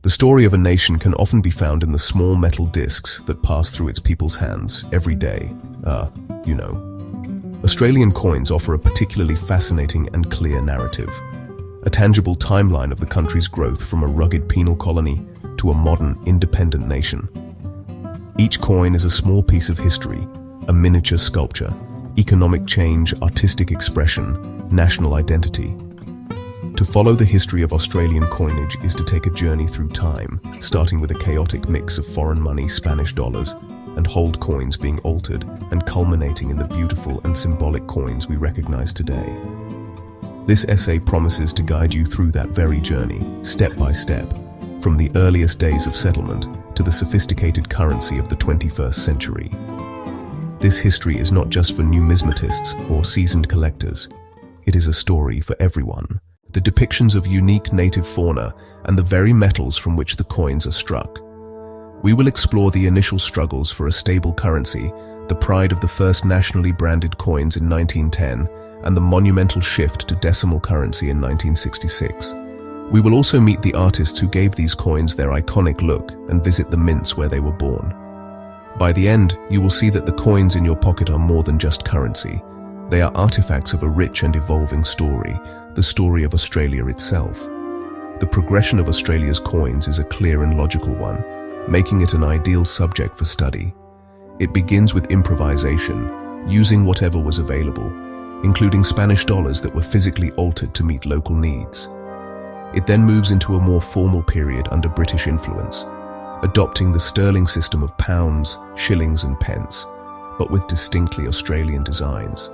The story of a nation can often be found in the small metal discs that pass through its people's hands every day. Australian coins offer a particularly fascinating and clear narrative, a tangible timeline of the country's growth from a rugged penal colony to a modern, independent nation. Each coin is a small piece of history, a miniature sculpture, economic change, artistic expression, national identity. To follow the history of Australian coinage is to take a journey through time, starting with a chaotic mix of foreign money, Spanish dollars, and hold coins being altered, and culminating in the beautiful and symbolic coins we recognize today. This essay promises to guide you through that very journey, step by step, from the earliest days of settlement to the sophisticated currency of the 21st century. This history is not just for numismatists or seasoned collectors. It is a story for everyone. The depictions of unique native fauna and the very metals from which the coins are struck. We will explore the initial struggles for a stable currency, the pride of the first nationally branded coins in 1910, and the monumental shift to decimal currency in 1966. We will also meet the artists who gave these coins their iconic look and visit the mints where they were born. By the end, you will see that the coins in your pocket are more than just currency. They are artifacts of a rich and evolving story, the story of Australia itself. The progression of Australia's coins is a clear and logical one, making it an ideal subject for study. It begins with improvisation, using whatever was available, including Spanish dollars that were physically altered to meet local needs. It then moves into a more formal period under British influence, adopting the sterling system of pounds, shillings and pence, but with distinctly Australian designs.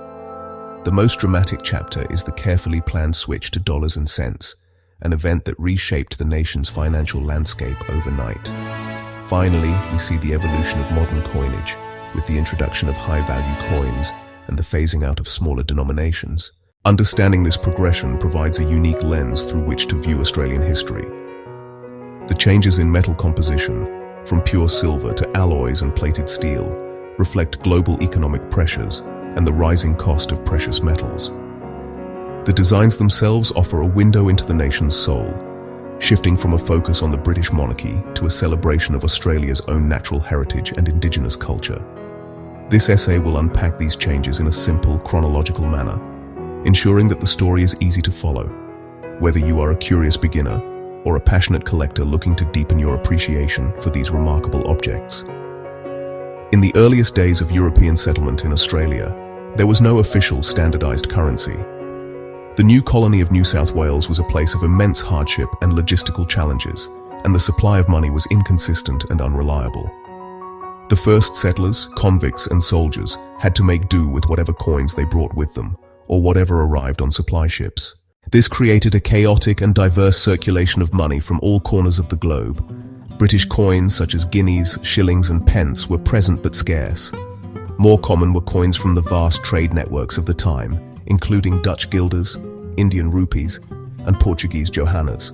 The most dramatic chapter is the carefully planned switch to dollars and cents, an event that reshaped the nation's financial landscape overnight. Finally, we see the evolution of modern coinage, with the introduction of high-value coins and the phasing out of smaller denominations. Understanding this progression provides a unique lens through which to view Australian history. The changes in metal composition, from pure silver to alloys and plated steel, reflect global economic pressures and the rising cost of precious metals. The designs themselves offer a window into the nation's soul, shifting from a focus on the British monarchy to a celebration of Australia's own natural heritage and indigenous culture. This essay will unpack these changes in a simple, chronological manner, ensuring that the story is easy to follow, whether you are a curious beginner or a passionate collector looking to deepen your appreciation for these remarkable objects. In the earliest days of European settlement in Australia, there was no official standardized currency. The new colony of New South Wales was a place of immense hardship and logistical challenges, and the supply of money was inconsistent and unreliable. The first settlers, convicts and soldiers had to make do with whatever coins they brought with them, or whatever arrived on supply ships. This created a chaotic and diverse circulation of money from all corners of the globe. British coins such as guineas, shillings and pence were present but scarce. More common were coins from the vast trade networks of the time, including Dutch guilders, Indian rupees, and Portuguese johannas.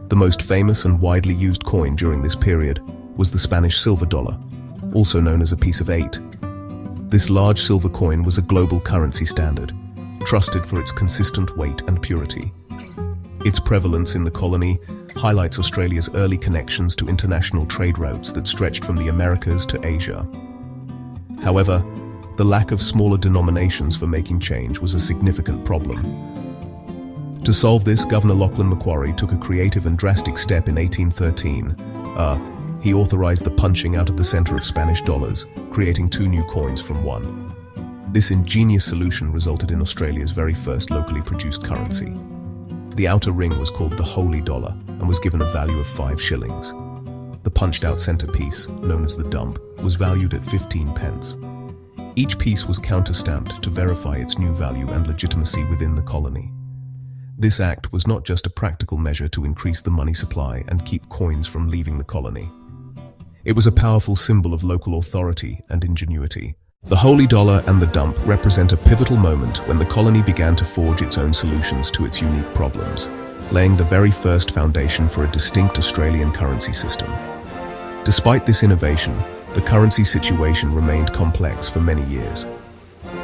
The most famous and widely used coin during this period was the Spanish silver dollar, also known as a piece of 8. This large silver coin was a global currency standard, trusted for its consistent weight and purity. Its prevalence in the colony highlights Australia's early connections to international trade routes that stretched from the Americas to Asia. However, the lack of smaller denominations for making change was a significant problem. To solve this, Governor Lachlan Macquarie took a creative and drastic step in 1813. He authorized the punching out of the center of Spanish dollars, creating 2 new coins from one. This ingenious solution resulted in Australia's very first locally produced currency. The outer ring was called the Holy Dollar and was given a value of 5 shillings. The punched-out centerpiece, known as the dump, was valued at 15 pence. Each piece was counter-stamped to verify its new value and legitimacy within the colony. This act was not just a practical measure to increase the money supply and keep coins from leaving the colony. It was a powerful symbol of local authority and ingenuity. The Holy Dollar and the dump represent a pivotal moment when the colony began to forge its own solutions to its unique problems, laying the very first foundation for a distinct Australian currency system. Despite this innovation, the currency situation remained complex for many years.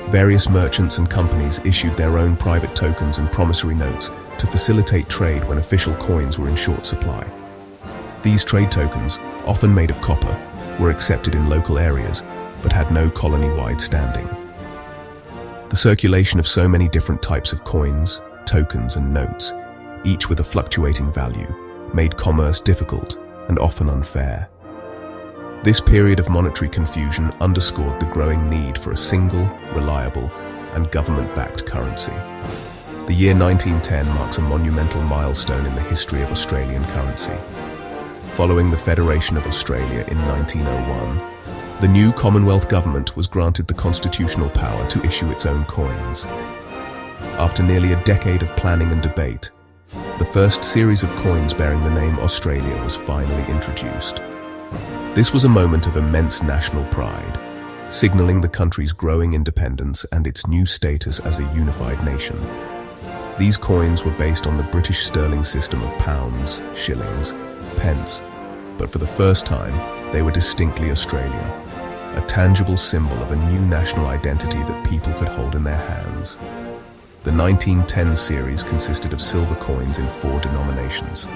Various merchants and companies issued their own private tokens and promissory notes to facilitate trade when official coins were in short supply. These trade tokens, often made of copper, were accepted in local areas, but had no colony-wide standing. The circulation of so many different types of coins, tokens, and notes, each with a fluctuating value, made commerce difficult and often unfair. This period of monetary confusion underscored the growing need for a single, reliable, and government-backed currency. The year 1910 marks a monumental milestone in the history of Australian currency. Following the Federation of Australia in 1901, the new Commonwealth government was granted the constitutional power to issue its own coins. After nearly a decade of planning and debate, the first series of coins bearing the name Australia was finally introduced. This was a moment of immense national pride, signaling the country's growing independence and its new status as a unified nation. These coins were based on the British sterling system of pounds, shillings, pence, but for the first time, they were distinctly Australian, a tangible symbol of a new national identity that people could hold in their hands. The 1910 series consisted of silver coins in 4 denominations: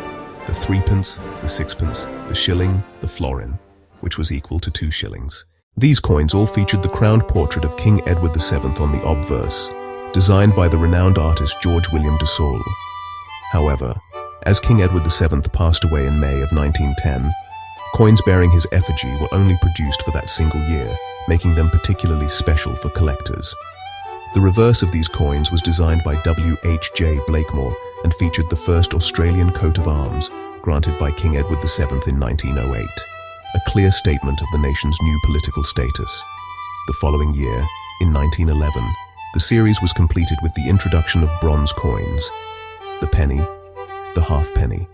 the threepence, the sixpence, the shilling, the florin, which was equal to 2 shillings. These coins all featured the crowned portrait of King Edward VII on the obverse, designed by the renowned artist George William de Saulles. However, as King Edward VII passed away in May of 1910, coins bearing his effigy were only produced for that single year, making them particularly special for collectors. The reverse of these coins was designed by W.H.J. Blakemore and featured the first Australian coat of arms, granted by King Edward VII in 1908, a clear statement of the nation's new political status. The following year, in 1911, the series was completed with the introduction of bronze coins: the penny, the halfpenny.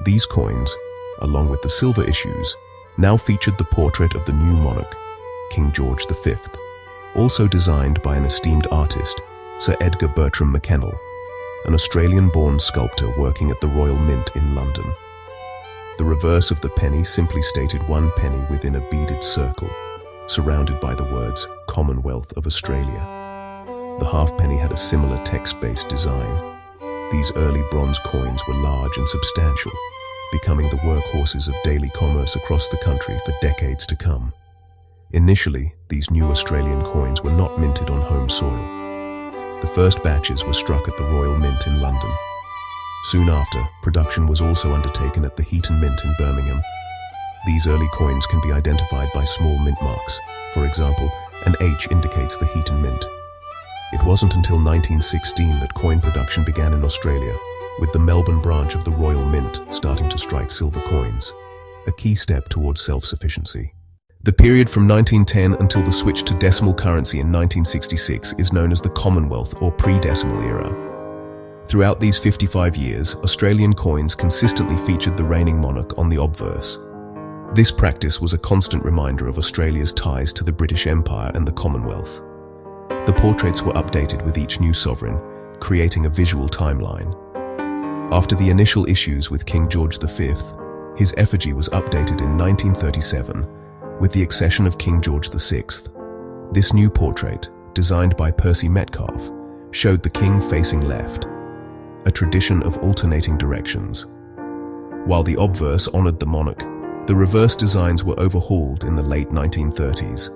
These coins, along with the silver issues, now featured the portrait of the new monarch, King George V, also designed by an esteemed artist, Sir Edgar Bertram McKennell, an Australian-born sculptor working at the Royal Mint in London. The reverse of the penny simply stated 1 penny within a beaded circle, surrounded by the words Commonwealth of Australia. The halfpenny had a similar text-based design. These early bronze coins were large and substantial, becoming the workhorses of daily commerce across the country for decades to come. Initially, these new Australian coins were not minted on home soil. The first batches were struck at the Royal Mint in London. Soon after, production was also undertaken at the Heaton Mint in Birmingham. These early coins can be identified by small mint marks. For example, an H indicates the Heaton Mint. It wasn't until 1916 that coin production began in Australia, with the Melbourne branch of the Royal Mint starting to strike silver coins, a key step towards self-sufficiency. The period from 1910 until the switch to decimal currency in 1966 is known as the Commonwealth or pre-decimal era. Throughout these 55 years, Australian coins consistently featured the reigning monarch on the obverse. This practice was a constant reminder of Australia's ties to the British Empire and the Commonwealth. The portraits were updated with each new sovereign, creating a visual timeline. After the initial issues with King George V, his effigy was updated in 1937 with the accession of King George VI. This new portrait, designed by Percy Metcalfe, showed the king facing left, a tradition of alternating directions. While the obverse honored the monarch, the reverse designs were overhauled in the late 1930s.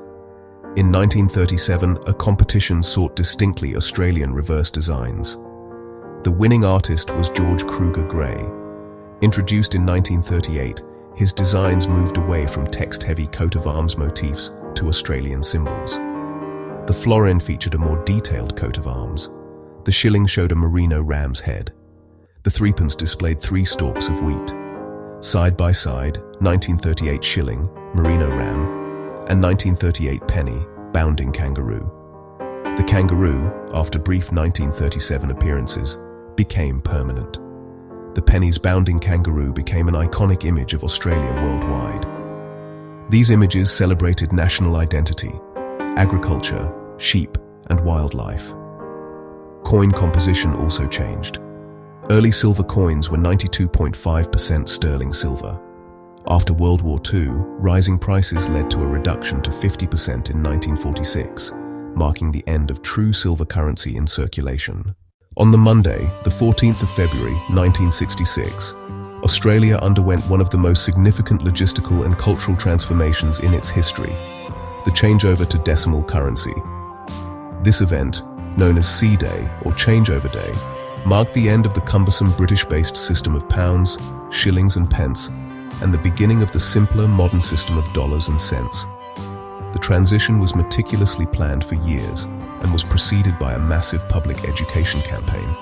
In 1937, a competition sought distinctly Australian reverse designs. The winning artist was George Kruger Gray. Introduced in 1938, his designs moved away from text-heavy coat of arms motifs to Australian symbols. The florin featured a more detailed coat of arms. The shilling showed a merino ram's head. The threepence displayed 3 stalks of wheat. Side by side, 1938 shilling, merino ram, and 1938 penny, bounding kangaroo. The kangaroo, after brief 1937 appearances, became permanent. The penny's bounding kangaroo became an iconic image of Australia worldwide. These images celebrated national identity, agriculture, sheep, and wildlife. Coin composition also changed. Early silver coins were 92.5% sterling silver. After World War II, rising prices led to a reduction to 50% in 1946, marking the end of true silver currency in circulation. On the Monday, the 14th of February, 1966, Australia underwent one of the most significant logistical and cultural transformations in its history, the changeover to decimal currency. This event, known as Sea Day or Changeover Day, marked the end of the cumbersome British-based system of pounds, shillings and pence, and the beginning of the simpler modern system of dollars and cents. The transition was meticulously planned for years and was preceded by a massive public education campaign.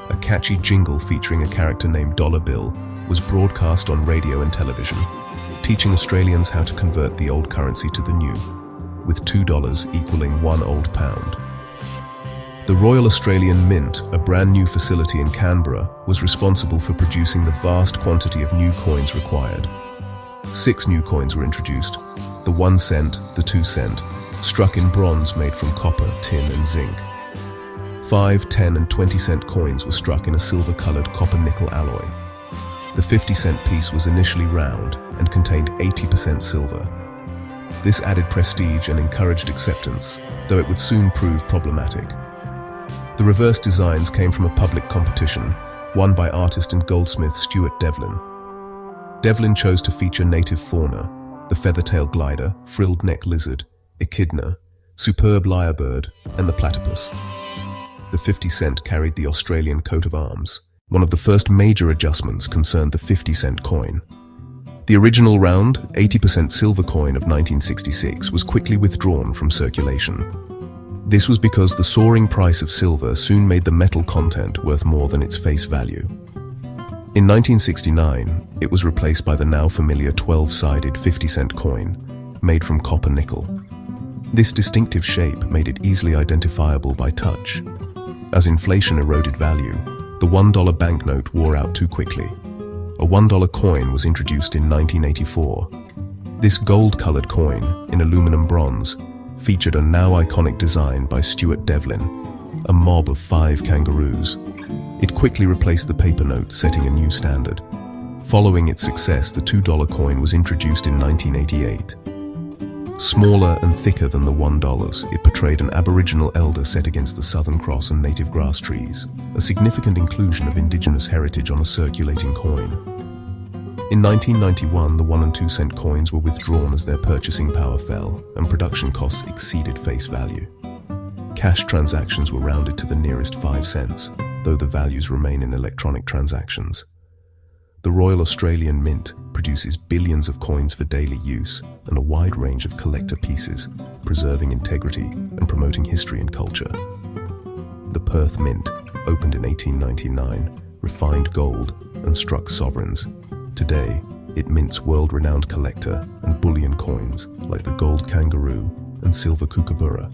A catchy jingle featuring a character named Dollar Bill was broadcast on radio and television, teaching Australians how to convert the old currency to the new, with $2 equaling one old pound. The Royal Australian Mint, a brand new facility in Canberra, was responsible for producing the vast quantity of new coins required. 6 new coins were introduced: the 1 cent, the 2 cent, struck in bronze made from copper, tin and zinc. 5, 10 and 20 cent coins were struck in a silver-colored copper-nickel alloy. The 50-cent piece was initially round and contained 80% silver. This added prestige and encouraged acceptance, though it would soon prove problematic. The reverse designs came from a public competition, won by artist and goldsmith Stuart Devlin. Devlin chose to feature native fauna: the feather-tail glider, frilled neck lizard, echidna, superb lyrebird, and the platypus. The 50 cent carried the Australian coat of arms. One of the first major adjustments concerned the 50-cent coin. The original round, 80% silver coin of 1966 was quickly withdrawn from circulation. This was because the soaring price of silver soon made the metal content worth more than its face value. In 1969, it was replaced by the now familiar 12-sided 50-cent coin, made from copper-nickel. This distinctive shape made it easily identifiable by touch. As inflation eroded value, the $1 banknote wore out too quickly. A $1 coin was introduced in 1984. This gold-colored coin, in aluminum bronze, featured a now iconic design by Stuart Devlin, a mob of 5 kangaroos. It quickly replaced the paper note, setting a new standard. Following its success, the $2 coin was introduced in 1988. Smaller and thicker than the $1, it portrayed an Aboriginal elder set against the Southern Cross and native grass trees, a significant inclusion of Indigenous heritage on a circulating coin. In 1991, the 1 and 2 cent coins were withdrawn as their purchasing power fell and production costs exceeded face value. Cash transactions were rounded to the nearest 5 cents, though the values remain in electronic transactions. The Royal Australian Mint produces billions of coins for daily use and a wide range of collector pieces, preserving integrity and promoting history and culture. The Perth Mint, opened in 1899, refined gold and struck sovereigns. Today, it mints world-renowned collector and bullion coins like the gold kangaroo and silver kookaburra.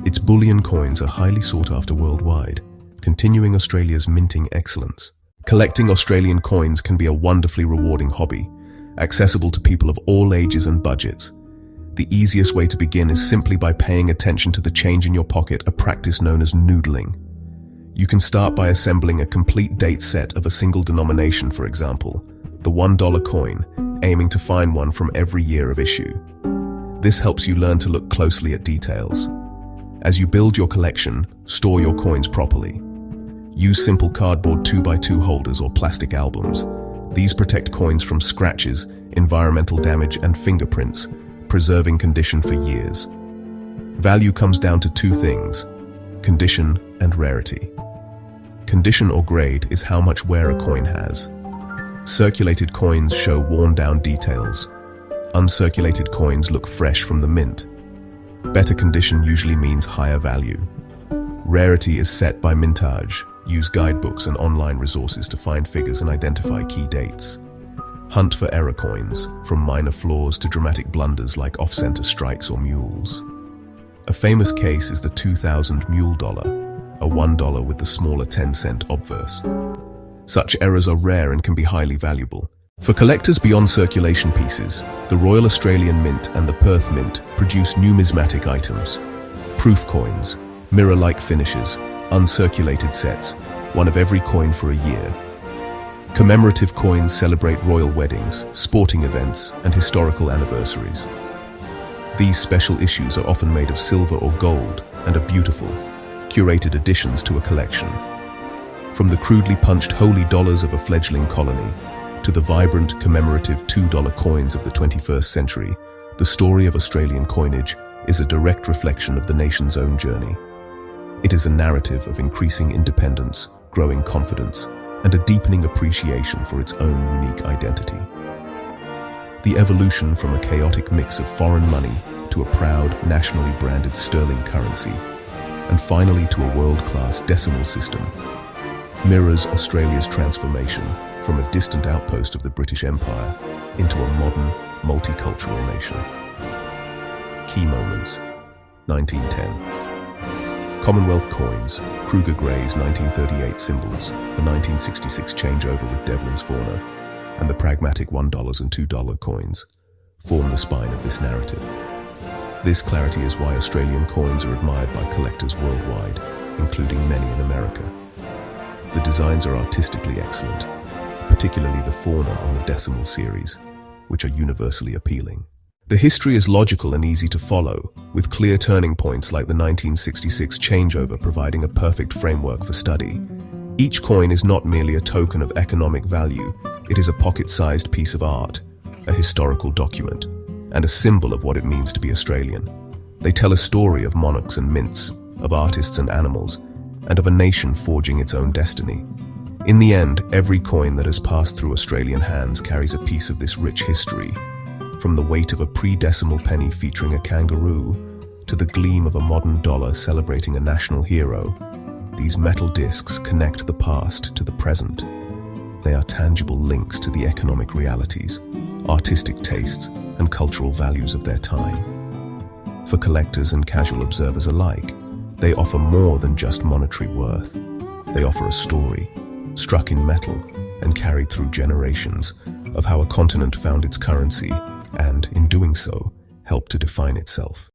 Its bullion coins are highly sought after worldwide, continuing Australia's minting excellence. Collecting Australian coins can be a wonderfully rewarding hobby, accessible to people of all ages and budgets. The easiest way to begin is simply by paying attention to the change in your pocket, a practice known as noodling. You can start by assembling a complete date set of a single denomination, for example, the $1 coin, aiming to find one from every year of issue. This helps you learn to look closely at details. As you build your collection, store your coins properly. Use simple cardboard 2x2 holders or plastic albums. These protect coins from scratches, environmental damage, and fingerprints, preserving condition for years. Value comes down to 2 things: condition and rarity. Condition or grade is how much wear a coin has. Circulated coins show worn-down details. Uncirculated coins look fresh from the mint. Better condition usually means higher value. Rarity is set by mintage. Use guidebooks and online resources to find figures and identify key dates. Hunt for error coins, from minor flaws to dramatic blunders like off-center strikes or mules. A famous case is the 2000 mule dollar, a $1 with the smaller 10-cent obverse. Such errors are rare and can be highly valuable. For collectors beyond circulation pieces, the Royal Australian Mint and the Perth Mint produce numismatic items. Proof coins, mirror-like finishes, uncirculated sets, one of every coin for a year. Commemorative coins celebrate royal weddings, sporting events, and historical anniversaries. These special issues are often made of silver or gold and are beautiful, curated additions to a collection. From the crudely punched holy dollars of a fledgling colony to the vibrant, commemorative $2 coins of the 21st century, the story of Australian coinage is a direct reflection of the nation's own journey. It is a narrative of increasing independence, growing confidence, and a deepening appreciation for its own unique identity. The evolution from a chaotic mix of foreign money to a proud, nationally branded sterling currency, and finally to a world-class decimal system, mirrors Australia's transformation from a distant outpost of the British Empire into a modern, multicultural nation. Key moments: 1910. Commonwealth coins, Kruger Gray's 1938 symbols, the 1966 changeover with Devlin's fauna, and the pragmatic $1 and $2 coins form the spine of this narrative. This clarity is why Australian coins are admired by collectors worldwide, including many in America. The designs are artistically excellent, particularly the fauna on the decimal series, which are universally appealing. The history is logical and easy to follow, with clear turning points like the 1966 changeover providing a perfect framework for study. Each coin is not merely a token of economic value, it is a pocket-sized piece of art, a historical document, and a symbol of what it means to be Australian. They tell a story of monarchs and mints, of artists and animals, and of a nation forging its own destiny. In the end, every coin that has passed through Australian hands carries a piece of this rich history, from the weight of a pre-decimal penny featuring a kangaroo to the gleam of a modern dollar celebrating a national hero. These metal discs connect the past to the present. They are tangible links to the economic realities, artistic tastes, and cultural values of their time. For collectors and casual observers alike, they offer more than just monetary worth. They offer a story, struck in metal and carried through generations, of how a continent found its currency and, in doing so, helped to define itself.